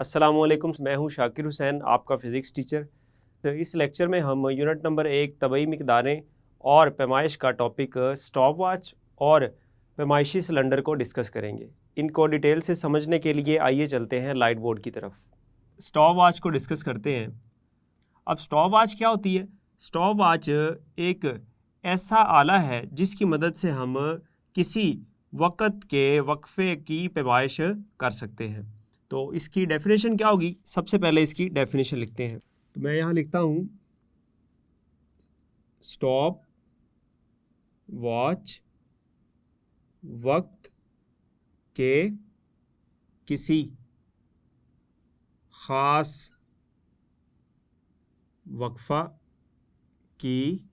अस्सलामुअलैकुम, मैं हूं शाकिर हुसैन, आपका फ़िज़िक्स टीचर। तो इस लेक्चर में हम यूनिट नंबर 1 तबई मिक़दारें और पैमाइश का टॉपिक स्टॉप वॉच और पैमाइशी सिलेंडर को डिस्कस करेंगे। इनको डिटेल से समझने के लिए आइए चलते हैं लाइट बोर्ड की तरफ। स्टॉप वॉच को डिस्कस करते हैं। अब स्टॉप वॉच क्या होती है? स्टॉप वॉच एक ऐसा आला है जिसकी मदद से हम किसी वक़्त के वक्फ़े की पैमाइश कर सकते हैं। तो इसकी डेफिनेशन क्या होगी? सबसे पहले इसकी डेफिनेशन लिखते हैं। तो मैं यहाँ लिखता हूँ स्टॉप वॉच वक्त के किसी ख़ास वक्फ़ा की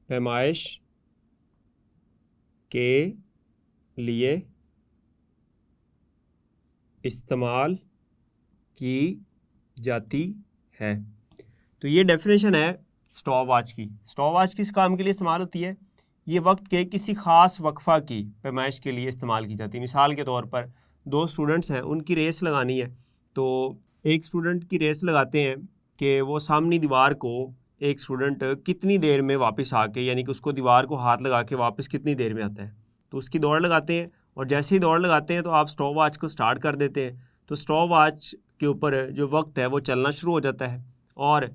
पैमाइश के लिए इस्तेमाल की जाती है। तो ये डेफिनेशन है स्टॉप वॉच की। स्टॉप वॉच किस काम के लिए इस्तेमाल होती है? ये वक्त के किसी ख़ास वक्फ़ा की पैमाइश के लिए इस्तेमाल की जाती है। मिसाल के तौर पर दो स्टूडेंट्स हैं, उनकी रेस लगानी है। तो एक स्टूडेंट की रेस लगाते हैं कि वो सामनी दीवार को एक स्टूडेंट कितनी देर में वापस आके, यानी कि उसको दीवार को हाथ लगा के वापस कितनी देर में आता है। तो उसकी दौड़ लगाते हैं और जैसे ही दौड़ लगाते हैं तो आप स्टॉप वॉच को स्टार्ट कर देते हैं। तो स्टॉप वॉच के ऊपर जो वक्त है वो चलना शुरू हो जाता है और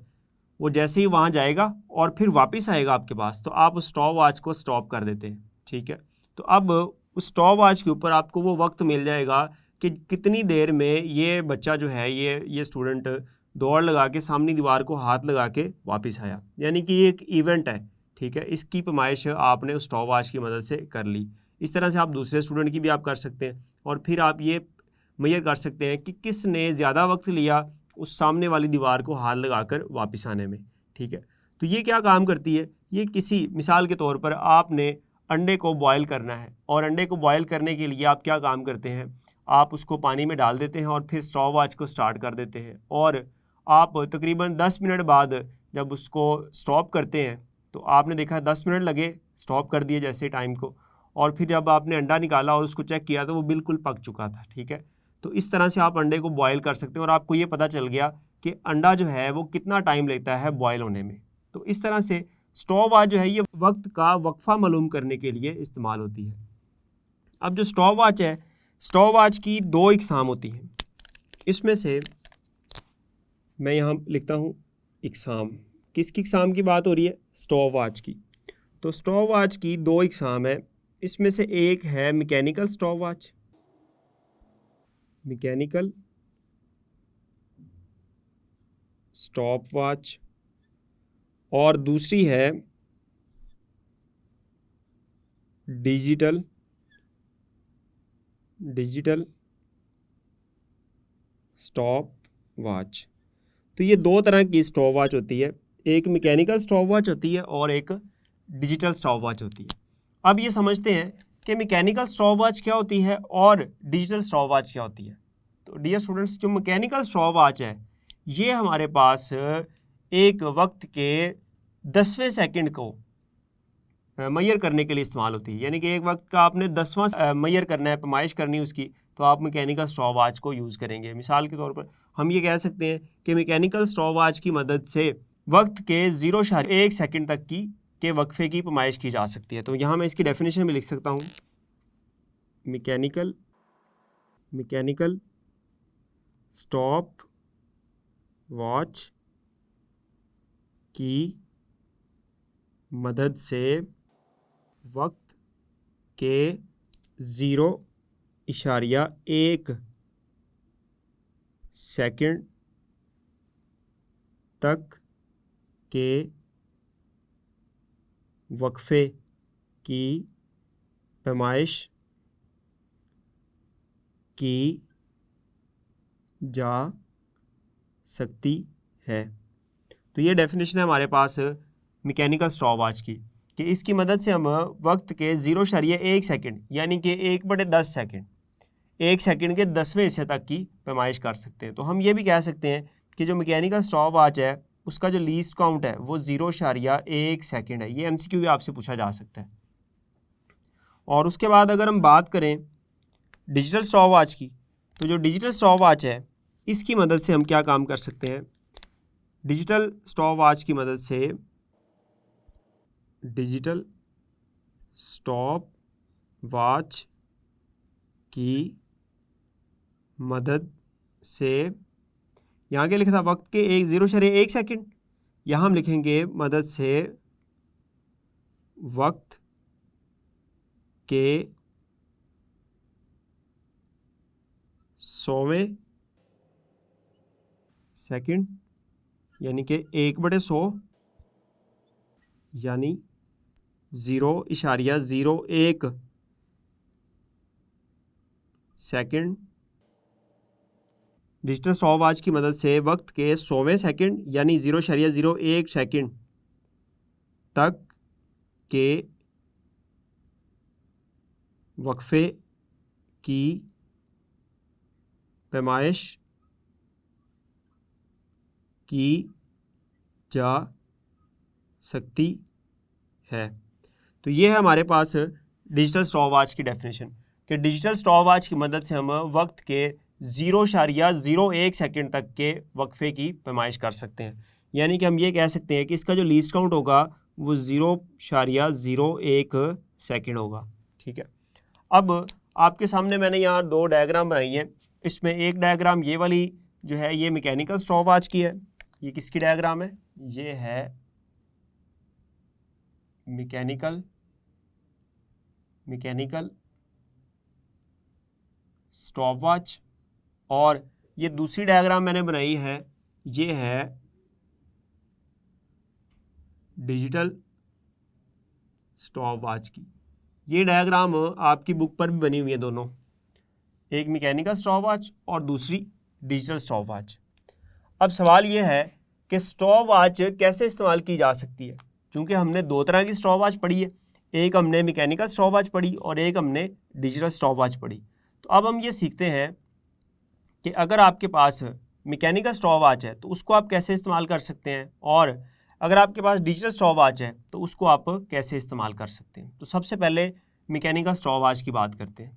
वो जैसे ही वहाँ जाएगा और फिर वापस आएगा आपके पास, तो आप उस स्टॉप वॉच को स्टॉप कर देते हैं। ठीक है, तो अब उस स्टॉप वॉच के ऊपर आपको वो वक्त मिल जाएगा कि कितनी देर में ये बच्चा जो है, ये स्टूडेंट दौड़ लगा के सामने दीवार को हाथ लगा के वापस आया, यानी कि ये एक इवेंट है। ठीक है, इसकी पैमाइश आपने उस स्टॉप वॉच की मदद से कर ली। इस तरह से आप दूसरे स्टूडेंट की भी आप कर सकते हैं और फिर आप ये मेजर कर सकते हैं कि किसने ज़्यादा वक्त लिया उस सामने वाली दीवार को हाथ लगाकर वापस आने में। ठीक है, तो ये क्या काम करती है? ये किसी मिसाल के तौर पर आपने अंडे को बॉयल करना है और अंडे को बॉयल करने के लिए आप क्या काम करते हैं? आप उसको पानी में डाल देते हैं और फिर स्टॉप वॉच को स्टार्ट कर देते हैं और आप तकरीबन 10 मिनट बाद जब उसको स्टॉप करते हैं तो आपने देखा 10 मिनट लगे, स्टॉप कर दिए जैसे टाइम को, और फिर जब आपने अंडा निकाला और उसको चेक किया तो वो बिल्कुल पक चुका था। ठीक है, तो इस तरह से आप अंडे को बॉयल कर सकते हैं और आपको ये पता चल गया कि अंडा जो है वो कितना टाइम लेता है बॉयल होने में। तो इस तरह से स्टॉप वॉच जो है ये वक्त का वक्फा मालूम करने के लिए इस्तेमाल होती है। अब जो स्टॉप वॉच है, स्टॉप वॉच की दो इकसाम होती हैं। इसमें से मैं यहाँ लिखता हूँ इकसाम। किसकी इकसाम की बात हो रही है? स्टॉप वॉच की। तो स्टॉप वॉच की दो इकसाम है। इसमें से एक है mechanical stop watch, mechanical stop watch, और दूसरी है डिजिटल स्टॉप वॉच। तो ये दो तरह की स्टॉप वॉच होती है, एक मैकेनिकल स्टॉप वॉच होती है और एक डिजिटल स्टॉप वॉच होती है। अब ये समझते हैं कि मैकेनिकल स्टॉप वॉच क्या होती है और डिजिटल स्टॉप वॉच क्या होती है। तो डियर स्टूडेंट्स, जो मैकेनिकल स्टॉप वॉच है ये हमारे पास एक वक्त के 10वें सेकंड को मैयर करने के लिए इस्तेमाल होती है, यानी कि एक वक्त का आपने 10वां मैयर करना है, पैमाइश करनी है उसकी, तो आप मैकेनिकल स्टॉप वॉच को यूज़ करेंगे। मिसाल के तौर पर हम ये कह सकते हैं कि मैकेनिकल स्टॉप वॉच की मदद से वक्त के 0.1 सेकंड तक के वक्फे की पैमाइश की जा सकती है। तो यहाँ मैं इसकी डेफिनेशन में लिख सकता हूँ मैकेनिकल स्टॉप वॉच की मदद से वक्त के 0.1 सेकंड तक के वक्फे की पैमाइश की जा सकती है। तो ये डेफिनेशन है हमारे पास मैकेनिकल स्टॉप वॉच की, कि इसकी मदद से हम वक्त के 0.1 सेकंड यानी कि 1/10 सेकंड, 1 सेकंड के 10वें हिस्से तक की पैमाइश कर सकते हैं। तो हम ये भी कह सकते हैं कि जो मैकेनिकल स्टॉप वॉच है उसका जो लीस्ट काउंट है वो 0.1 सेकंड है। ये एमसीक्यू भी आपसे पूछा जा सकता है। और उसके बाद अगर हम बात करें डिजिटल स्टॉप वॉच की, तो जो डिजिटल स्टॉप वॉच है इसकी मदद से हम क्या काम कर सकते हैं, डिजिटल स्टॉप वॉच की मदद से, डिजिटल स्टॉप वॉच की मदद से, यहाँ क्या लिखा था, वक्त के 0.1 सेकंड, यहाँ हम लिखेंगे मदद से वक्त के 100वें सेकंड, यानी कि 1/100, यानी 0.01 सेकंड, डिजिटल स्टॉप वॉच की मदद से वक्त के 100वें सेकंड यानी 0.01 सेकंड तक के वक्फे की पैमाइश की जा सकती है। तो ये है हमारे पास डिजिटल स्टॉप वॉच की डेफिनेशन कि डिजिटल स्टॉप वॉच की मदद से हम वक्त के 0.01 सेकंड तक के वक्फे की पैमाइश कर सकते हैं। यानी कि हम ये कह सकते हैं कि इसका जो लीस्ट काउंट होगा वो 0.01 सेकंड होगा। ठीक है, अब आपके सामने मैंने यहाँ 2 डायग्राम बनाई हैं। इसमें एक डायग्राम ये वाली जो है ये मैकेनिकल स्टॉप वॉच की है। ये किसकी डायग्राम है, ये है मैकेनिकल स्टॉप वॉच, और ये दूसरी डायग्राम मैंने बनाई है, ये है डिजिटल स्टॉप वॉच की। ये डायग्राम आपकी बुक पर भी बनी हुई है दोनों, एक मैकेनिकल स्टॉप वॉच और दूसरी डिजिटल स्टॉप वॉच। अब सवाल ये है कि स्टॉप वॉच कैसे इस्तेमाल की जा सकती है, क्योंकि हमने 2 तरह की स्टॉप वॉच पढ़ी है, एक हमने मैकेनिकल स्टॉप वॉच पढ़ी और एक हमने डिजिटल स्टॉप वॉच पढ़ी। तो अब हम ये सीखते हैं कि अगर आपके पास मैकेनिकल स्टॉप वॉच है तो उसको आप कैसे इस्तेमाल कर सकते हैं, और अगर आपके पास डिजिटल स्टॉप वॉच है तो उसको आप कैसे इस्तेमाल कर सकते हैं। तो सबसे पहले मैकेनिकल स्टॉप वॉच की बात करते हैं।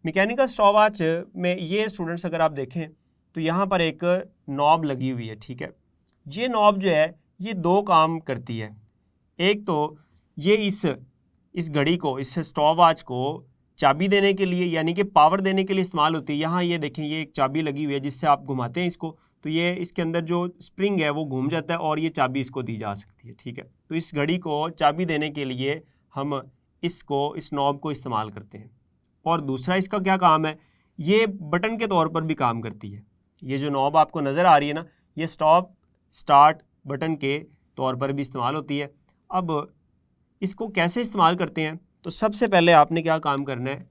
मैकेनिकल स्टॉप वॉच में ये स्टूडेंट्स अगर आप देखें तो यहाँ पर एक नॉब लगी हुई है। ठीक है, ये नॉब जो है ये 2 काम करती है। एक तो ये इस घड़ी को, इस स्टॉप वॉच को चाबी देने के लिए यानी कि पावर देने के लिए इस्तेमाल होती है। यहाँ ये देखें, ये एक चाबी लगी हुई है जिससे आप घुमाते हैं इसको, तो ये इसके अंदर जो स्प्रिंग है वो घूम जाता है और ये चाबी इसको दी जा सकती है। ठीक है, तो इस घड़ी को चाबी देने के लिए हम इस नॉब को इस्तेमाल करते हैं। और दूसरा इसका क्या काम है, ये बटन के तौर पर भी काम करती है। ये जो नॉब आपको नज़र आ रही है ना, ये स्टॉप स्टार्ट बटन के तौर पर भी इस्तेमाल होती है। अब इसको कैसे इस्तेमाल करते हैं, तो सबसे पहले आपने क्या काम करना है,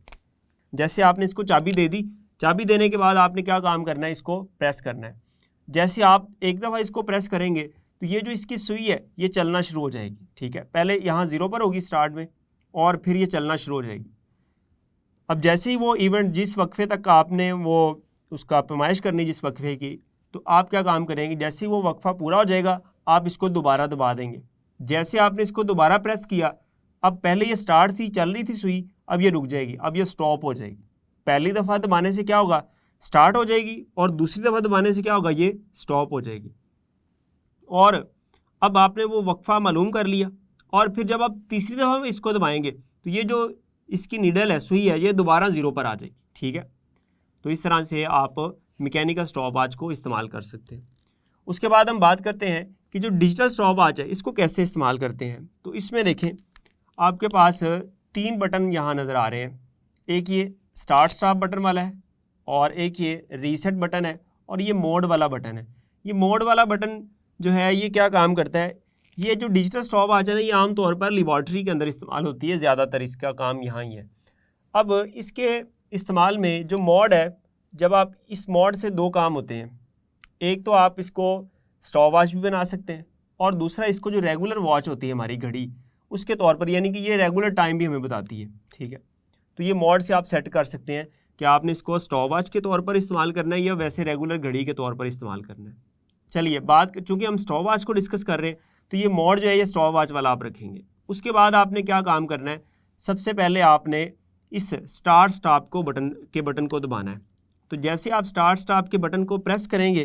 जैसे आपने इसको चाबी दे दी, चाबी देने के बाद आपने क्या काम करना है, इसको प्रेस करना है। जैसे आप एक दफ़ा इसको प्रेस करेंगे तो ये जो इसकी सुई है ये चलना शुरू हो जाएगी। ठीक है, पहले यहाँ 0 पर होगी स्टार्ट में और फिर ये चलना शुरू हो जाएगी। अब जैसे ही वो इवेंट जिस वक्फे तक आपने वो उसका पैमाइश करनी जिस वक्फे की, तो आप क्या काम करेंगे, जैसे ही वो वक्फा पूरा हो जाएगा आप इसको दोबारा दबा देंगे। जैसे आपने इसको दोबारा प्रेस किया, अब पहले ये स्टार्ट थी, चल रही थी सुई, अब ये रुक जाएगी, अब ये स्टॉप हो जाएगी। पहली दफ़ा दबाने से क्या होगा, स्टार्ट हो जाएगी, और दूसरी दफ़ा दबाने से क्या होगा, ये स्टॉप हो जाएगी। और अब आपने वो वक्फा मालूम कर लिया, और फिर जब आप तीसरी दफ़ा इसको दबाएंगे तो ये जो इसकी नीडल है, सुई है, ये दोबारा 0 पर आ जाएगी। ठीक है, तो इस तरह से आप मैकेनिकल स्टॉप वॉच को इस्तेमाल कर सकते हैं। उसके बाद हम बात करते हैं कि जो डिजिटल स्टॉप वॉच है इसको कैसे इस्तेमाल करते हैं। तो इसमें देखें, आपके पास 3 बटन यहाँ नज़र आ रहे हैं। एक ये स्टार्ट स्टॉप बटन वाला है, और एक ये रीसेट बटन है, और ये मोड वाला बटन है। ये मोड वाला बटन जो है ये क्या काम करता है, ये जो डिजिटल स्टॉप वॉच है ना, ये आमतौर पर लेबॉर्ट्री के अंदर इस्तेमाल होती है, ज़्यादातर इसका काम यहाँ ही है। अब इसके इस्तेमाल में जो मोड है, जब आप इस मोड से 2 काम होते हैं, एक तो आप इसको स्टॉप वॉच भी बना सकते हैं, और दूसरा इसको जो रेगुलर वॉच होती है हमारी घड़ी उसके तौर पर, यानी कि ये रेगुलर टाइम भी हमें बताती है। ठीक है, तो ये मोड से आप सेट कर सकते हैं कि आपने इसको स्टॉप वॉच के तौर पर इस्तेमाल करना है या वैसे रेगुलर घड़ी के तौर पर इस्तेमाल करना है। चलिए बात, चूँकि हम स्टॉप वॉच को डिस्कस कर रहे हैं तो ये मोड जो है ये स्टॉप वॉच वाला आप रखेंगे। उसके बाद आपने क्या काम करना है, सबसे पहले आपने इस स्टार्ट स्टॉप को बटन को दबाना है। तो जैसे आप स्टार्ट स्टॉप के बटन को प्रेस करेंगे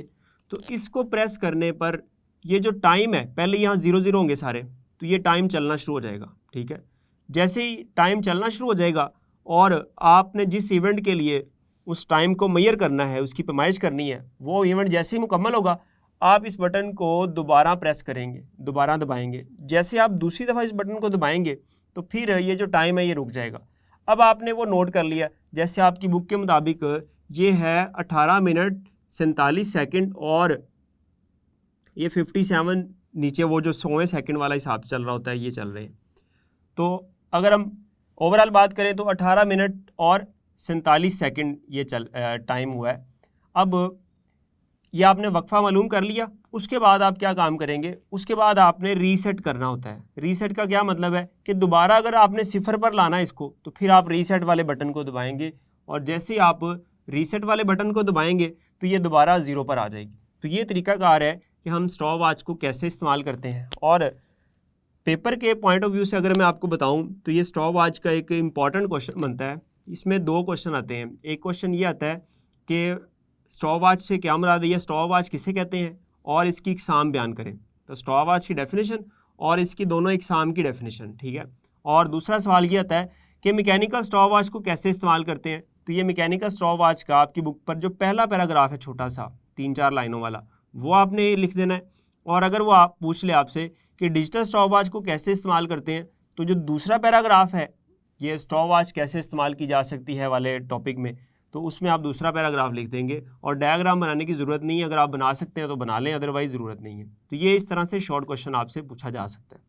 तो इसको प्रेस करने पर ये जो टाइम है, पहले यहाँ 0 होंगे सारे, तो ये टाइम चलना शुरू हो जाएगा, ठीक है। जैसे ही टाइम चलना शुरू हो जाएगा और आपने जिस इवेंट के लिए उस टाइम को मेजर करना है, उसकी पैमाइश करनी है, वो इवेंट जैसे ही मुकम्मल होगा आप इस बटन को दोबारा प्रेस करेंगे, दोबारा दबाएंगे। जैसे आप दूसरी दफ़ा इस बटन को दबाएंगे तो फिर ये जो टाइम है ये रुक जाएगा। अब आपने वो नोट कर लिया, जैसे आपकी बुक के मुताबिक ये है 18 मिनट 47 सेकंड और ये 57 नीचे वो जो 100वें सेकंड वाला हिसाब चल रहा होता है ये चल रहे हैं। तो अगर हम ओवरऑल बात करें तो 18 मिनट और 47 सेकंड ये टाइम हुआ है। अब ये आपने वक्फा मालूम कर लिया, उसके बाद आप क्या काम करेंगे, उसके बाद आपने रीसेट करना होता है। रीसेट का क्या मतलब है कि दोबारा अगर आपने 0 पर लाना है इसको तो फिर आप रीसेट वाले बटन को दबाएंगे और जैसे ही आप रीसेट वाले बटन को दबाएंगे तो ये दोबारा 0 पर आ जाएगी। तो ये तरीकाकार है कि हम स्टॉप वॉच को कैसे इस्तेमाल करते हैं। और पेपर के पॉइंट ऑफ व्यू से अगर मैं आपको बताऊं तो ये स्टॉप वॉच का एक इम्पॉर्टेंट क्वेश्चन बनता है। इसमें 2 क्वेश्चन आते हैं। एक क्वेश्चन ये आता है कि स्टॉप वॉच से क्या मुराद है, स्टॉप वॉच किसे कहते हैं और इसकी इकसाम बयान करें। तो स्टॉप वॉच की डेफिनेशन और इसकी दोनों इकसाम की डेफिनेशन, ठीक है। और दूसरा सवाल ये आता है कि मैकेनिकल स्टॉप वॉच को कैसे इस्तेमाल करते हैं। तो ये मैकेनिकल स्टॉप वॉच का आपकी बुक पर जो पहला पैराग्राफ है छोटा सा 3-4 लाइनों वाला, वो आपने लिख देना है। और अगर वो आप पूछ ले आपसे कि डिजिटल स्टॉप वॉच को कैसे इस्तेमाल करते हैं, तो जो दूसरा पैराग्राफ है ये स्टॉप वॉच कैसे इस्तेमाल की जा सकती है वाले टॉपिक में, तो उसमें आप दूसरा पैराग्राफ लिख देंगे और डायग्राम बनाने की ज़रूरत नहीं है। अगर आप बना सकते हैं तो बना लें, अदरवाइज़ ज़रूरत नहीं है। तो ये इस तरह से शॉर्ट क्वेश्चन आपसे पूछा जा सकता है।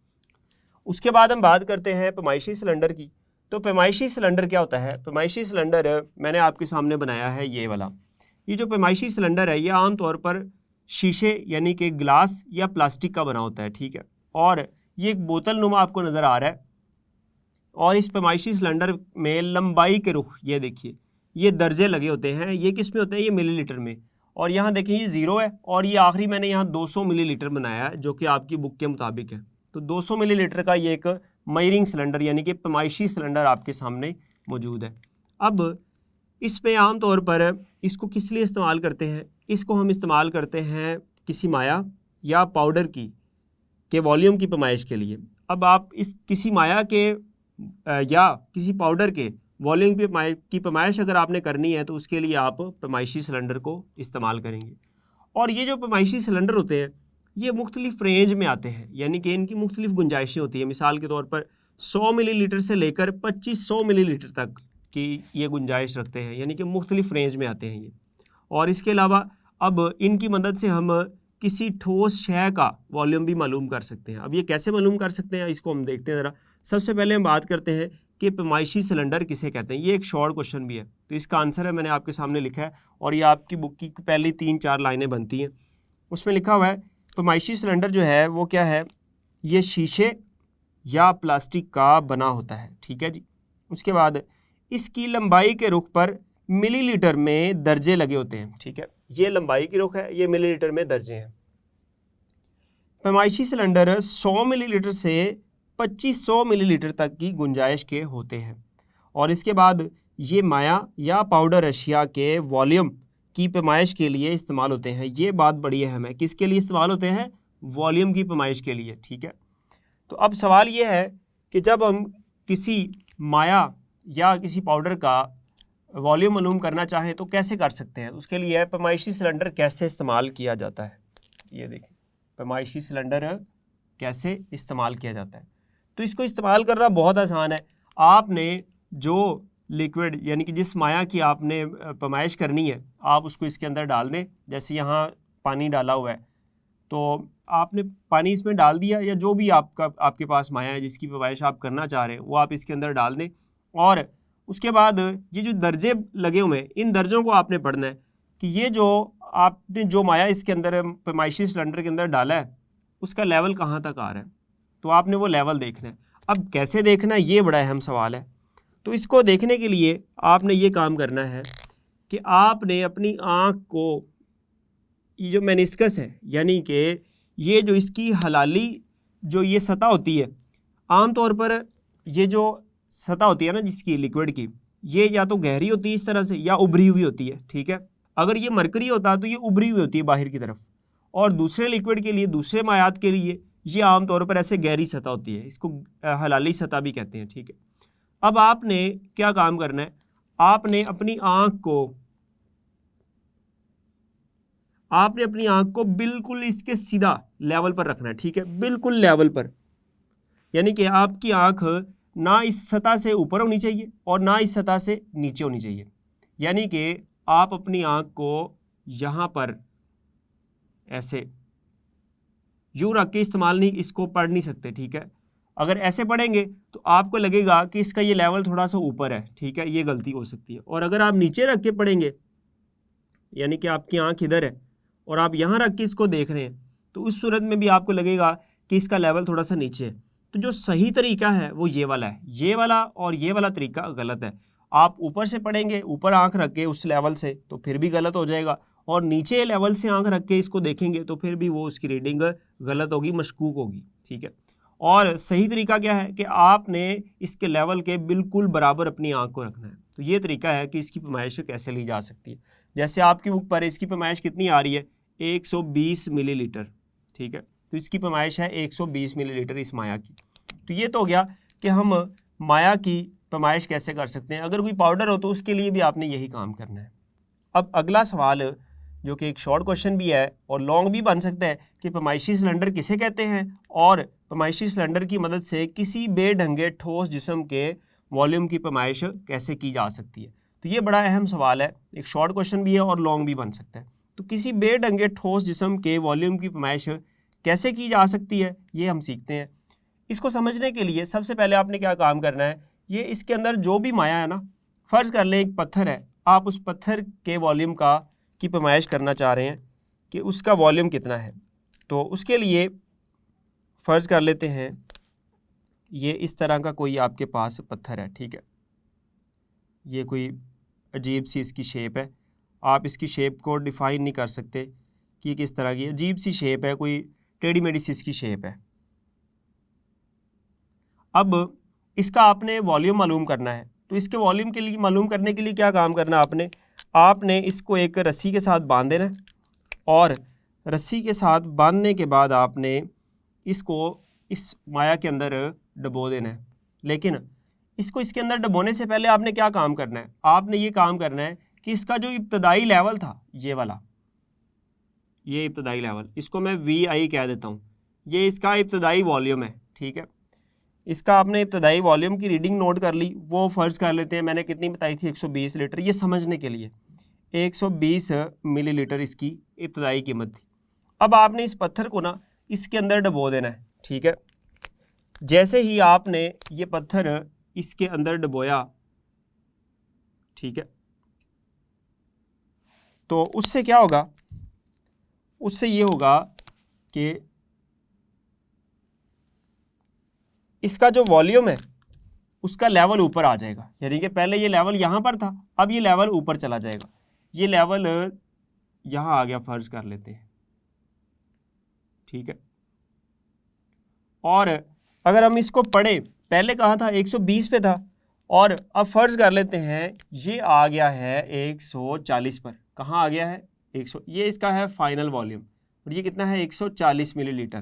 उसके बाद हम बात करते हैं पैमाइशी सिलेंडर की। तो पैमाइशी सिलेंडर क्या होता है। पैमाइशी सिलेंडर मैंने आपके सामने बनाया है ये वाला। ये जो पैमाइशी सिलेंडर है ये आमतौर पर शीशे यानी कि ग्लास या प्लास्टिक का बना होता है, ठीक है। और ये एक बोतल नुमा आपको नज़र आ रहा है और इस पैमाइशी सिलेंडर में लंबाई के रुख ये देखिए ये दर्जे लगे होते हैं। ये किस में होते हैं, ये मिलीलीटर में। और यहाँ देखिए ये 0 है और ये आखिरी मैंने यहाँ 200 मिलीलीटर बनाया है जो कि आपकी बुक के मुताबिक है। तो 200 मिलीलीटर का ये एक मेजरिंग सिलेंडर यानी कि पैमाइशी सिलेंडर आपके सामने मौजूद है। अब इसमें आमतौर पर इसको किस लिए इस्तेमाल करते हैं, इसको हम इस्तेमाल करते हैं किसी माया या पाउडर के वॉल्यूम की पैमाइश के लिए। अब आप इस किसी माया के या किसी पाउडर के वॉल्यूम की पैमाइश अगर आपने करनी है तो उसके लिए आप पैमाइशी सिलेंडर को इस्तेमाल करेंगे। और ये जो पैमाइशी सिलेंडर होते हैं ये मुख्तलिफ रेंज में आते हैं, यानी कि इनकी मुख्तलिफ गुंजाइशें होती हैं। मिसाल के तौर पर 100 मिलीलीटर से लेकर 2500 मिलीलीटर तक की ये गुंजाइश रखते हैं, यानी कि मुख्तलिफ रेंज में आते हैं ये। और इसके अलावा अब इनकी मदद से हम किसी ठोस शय का वॉल्यूम भी मालूम कर सकते हैं। अब ये कैसे मालूम कर सकते हैं इसको हम देखते हैं ज़रा। सबसे पहले हम बात करते हैं कि पैमाइशी सिलेंडर किसे कहते हैं। ये एक शॉर्ट क्वेश्चन भी है तो इसका आंसर है मैंने आपके सामने लिखा है और ये आपकी बुक की पहली 3-4 लाइनें बनती हैं। उसमें लिखा हुआ है पैमाइशी सिलेंडर जो है वो क्या है, ये शीशे या प्लास्टिक का बना होता है, ठीक है जी। उसके बाद इसकी लंबाई के रुख पर मिलीलीटर में दर्जे लगे होते हैं, ठीक है। ये लंबाई की रुख है, ये मिलीलीटर में दर्जे हैं। पैमाइशी सिलेंडर 100 मिलीलीटर से 2500 मिलीलीटर तक की गुंजाइश के होते हैं। और इसके बाद ये माया या पाउडर अशिया के वॉल्यूम की पैमाइश के लिए इस्तेमाल होते हैं। ये बात बड़ी अहम है, किसके लिए इस्तेमाल होते हैं, वॉल्यूम की पैमाइश के लिए, ठीक है। तो अब सवाल ये है कि जब हम किसी माया या किसी पाउडर का वॉल्यूम मालूम करना चाहें तो कैसे कर सकते हैं। उसके लिए पैमाइशी सिलेंडर कैसे इस्तेमाल किया जाता है, ये देखें पैमाइशी सिलेंडर कैसे इस्तेमाल किया जाता है। तो इसको इस्तेमाल करना बहुत आसान है। आपने जो लिक्विड यानी कि जिस माया की आपने पैमाइश करनी है आप उसको इसके अंदर डाल दें। जैसे यहाँ पानी डाला हुआ है तो आपने पानी इसमें डाल दिया या जो भी आपके पास माया है जिसकी पैमाइश आप करना चाह रहे हैं वो आप इसके अंदर डाल दें। और उसके बाद ये जो दर्जे लगे हुए हैं इन दर्जों को आपने पढ़ना है कि ये जो आपने जो माया इसके अंदर पैमाइशी सिलेंडर के अंदर डाला है उसका लेवल कहाँ तक आ रहा है, तो आपने वो लेवल देखना है। अब कैसे देखना है ये बड़ा अहम सवाल है। तो इसको देखने के लिए आपने ये काम करना है कि आपने अपनी आँख को ये जो मेनिस्कस है यानी कि ये जो इसकी हलाली जो ये सतह होती है, आम तौर पर ये जो सतह होती है ना जिसकी लिक्विड की, ये या तो गहरी होती है इस तरह से या उभरी हुई होती है, ठीक है। अगर ये मरकरी होता है तो ये उभरी हुई होती है बाहर की तरफ, और दूसरे लिक्विड के लिए, दूसरे मायात के लिए ये आमतौर पर ऐसे गहरी सतह होती है, इसको हलाली सतह भी कहते हैं, ठीक है। अब आपने क्या काम करना है, आपने अपनी आंख को बिल्कुल इसके सीधा लेवल पर रखना है, ठीक है, बिल्कुल लेवल पर। यानी कि आपकी आंख ना इस सतह से ऊपर होनी चाहिए और ना इस सतह से नीचे होनी चाहिए। यानी कि आप अपनी आंख को यहाँ पर ऐसे यूं रख के इस्तेमाल नहीं, इसको पढ़ नहीं सकते, ठीक है। अगर ऐसे पढ़ेंगे तो आपको लगेगा कि इसका ये लेवल थोड़ा सा ऊपर है, ठीक है, ये गलती हो सकती है। और अगर आप नीचे रख के पढ़ेंगे, यानी कि आपकी आंख इधर है और आप यहाँ रख के इसको देख रहे हैं, तो उस सूरत में भी आपको लगेगा कि इसका लेवल थोड़ा सा नीचे है। तो जो सही तरीका है वो ये वाला है, ये वाला और ये वाला तरीका गलत है। आप ऊपर से पढ़ेंगे, ऊपर आंख रख के उस लेवल से, तो फिर भी गलत हो जाएगा, और नीचे लेवल से आंख रख के इसको देखेंगे तो फिर भी वो उसकी रीडिंग गलत होगी, मशकूक होगी, ठीक है। और सही तरीका क्या है कि आपने इसके लेवल के बिल्कुल बराबर अपनी आंख को रखना है। तो ये तरीका है कि इसकी पैमाइश कैसे ली जा सकती है। जैसे आपकी बुक पर इसकी पैमाइश कितनी आ रही है, 120 मिलीलीटर, ठीक है। तो इसकी पैमाइश है 120 मिलीलीटर इस माया की। तो ये तो हो गया कि हम माया की पैमाइश कैसे कर सकते हैं। अगर कोई पाउडर हो तो उसके लिए भी आपने यही काम करना है। अब अगला सवाल, जो कि एक शॉर्ट क्वेश्चन भी है और लॉन्ग भी बन सकता है, कि पैमाइशी सिलेंडर किसे कहते हैं और पैमाइशी सिलेंडर की मदद से किसी बेढंगे ठोस जिस्म के वॉल्यूम की पैमाइश कैसे की जा सकती है। तो ये बड़ा अहम सवाल है, एक शॉर्ट क्वेश्चन भी है और लॉन्ग भी बन सकता है। तो किसी बेढंगे ठोस जिस्म के वॉल्यूम की पैमाइश कैसे की जा सकती है, ये हम सीखते हैं। इसको समझने के लिए सबसे पहले आपने क्या काम करना है, ये इसके अंदर जो भी माया है ना, फ़र्ज़ कर लें एक पत्थर है, आप उस पत्थर के वॉल्यूम की पैमाइश करना चाह रहे हैं कि उसका वॉल्यूम कितना है। तो उसके लिए फ़र्ज़ कर लेते हैं ये इस तरह का कोई आपके पास पत्थर है, ठीक है। ये कोई अजीब सी इसकी शेप है, आप इसकी शेप को डिफ़ाइन नहीं कर सकते कि किस तरह की अजीब सी शेप है, कोई टेढ़ी मेढ़ी सी इसकी शेप है। अब इसका आपने वॉल्यूम मालूम करना है, तो इसके वॉल्यूम के लिए मालूम करने के लिए क्या काम करना है, आपने इसको एक रस्सी के साथ बांध देना है, और रस्सी के साथ बांधने के बाद आपने इसको इस माया के अंदर डुबो देना है। लेकिन इसको इसके अंदर डुबोने से पहले आपने क्या काम करना है, आपने ये काम करना है कि इसका जो इब्तदाई लेवल था, ये वाला, ये इब्तदाई लेवल, इसको मैं VI कह देता हूँ, ये इसका इब्तदाई वॉल्यूम है, ठीक है। इसका आपने इब्तदाई वॉल्यूम की रीडिंग नोट कर ली, वो फ़र्ज़ कर लेते हैं मैंने कितनी बताई थी, 120 लीटर। ये समझने के लिए 120 मिलीलीटर इसकी इब्तदाई कीमत थी। अब आपने इस पत्थर को ना इसके अंदर डुबो देना है, ठीक है। जैसे ही आपने ये पत्थर इसके अंदर डुबोया, ठीक है, तो उससे क्या होगा, उससे ये होगा कि इसका जो वॉल्यूम है उसका लेवल ऊपर आ जाएगा। यानी कि पहले ये लेवल यहाँ पर था, अब ये लेवल ऊपर चला जाएगा। ये लेवल यहाँ आ गया, फ़र्ज़ कर लेते हैं, ठीक है। और अगर हम इसको पढ़ें, पहले कहाँ था, 120 पे था, और अब फ़र्ज़ कर लेते हैं ये आ गया है 140 पर। कहाँ आ गया है, 100, ये इसका है फ़ाइनल वॉल्यूम, और ये कितना है, 140 मिलीलीटर।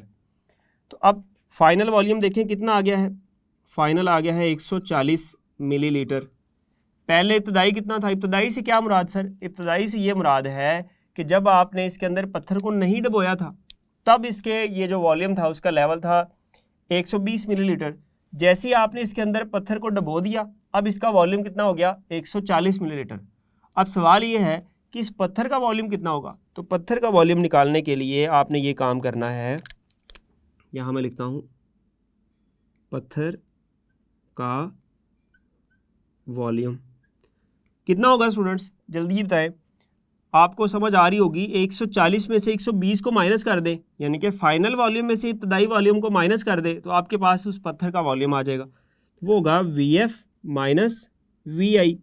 तो अब फ़ाइनल वॉल्यूम देखें कितना आ गया है, फ़ाइनल आ गया है 140 मिलीलीटर। पहले इब्तदाई कितना था, इब्तदाई से क्या मुराद सर, इब्तदाई से ये मुराद है कि जब आपने इसके अंदर पत्थर को नहीं डुबोया था, तब इसके ये जो वॉल्यूम था उसका लेवल था 120 मिलीलीटर। जैसे ही आपने इसके अंदर पत्थर को डुबो दिया, अब इसका वॉल्यूम कितना हो गया, 140 मिलीलीटर। अब सवाल ये है कि इस पत्थर का वॉल्यूम कितना होगा। तो पत्थर का वॉल्यूम निकालने के लिए आपने ये काम करना है, यहाँ मैं लिखता हूँ पत्थर का वॉल्यूम कितना होगा स्टूडेंट्स, जल्दी बताएं, आपको समझ आ रही होगी। 140 में से 120 को माइनस कर दें, यानी कि फ़ाइनल वॉल्यूम में से इब्तदाई वॉल्यूम को माइनस कर दें, तो आपके पास उस पत्थर का वॉल्यूम आ जाएगा। तो वो होगा VF माइनस VI।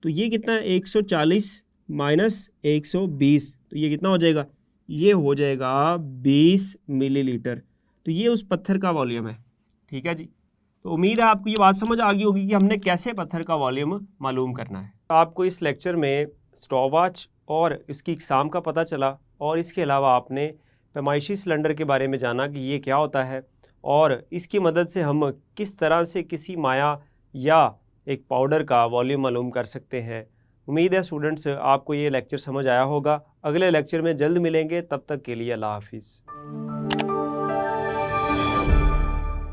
तो ये कितना है, 140 माइनस 120, तो ये कितना हो जाएगा, ये हो जाएगा 20 मिलीलीटर। तो ये उस पत्थर का वॉल्यूम है, ठीक है जी। तो उम्मीद है आपको ये बात समझ आ गई होगी कि हमने कैसे पत्थर का वॉल्यूम मालूम करना है। आपको इस लेक्चर में स्टॉप वॉच और इसकी इकसाम का पता चला, और इसके अलावा आपने पैमाइशी सिलेंडर के बारे में जाना कि ये क्या होता है और इसकी मदद से हम किस तरह से किसी माया या एक पाउडर का वॉल्यूम मालूम कर सकते हैं। उम्मीद है स्टूडेंट्स आपको ये लेक्चर समझ आया होगा। अगले लेक्चर में जल्द मिलेंगे, तब तक के लिए अल्लाह हाफिज़।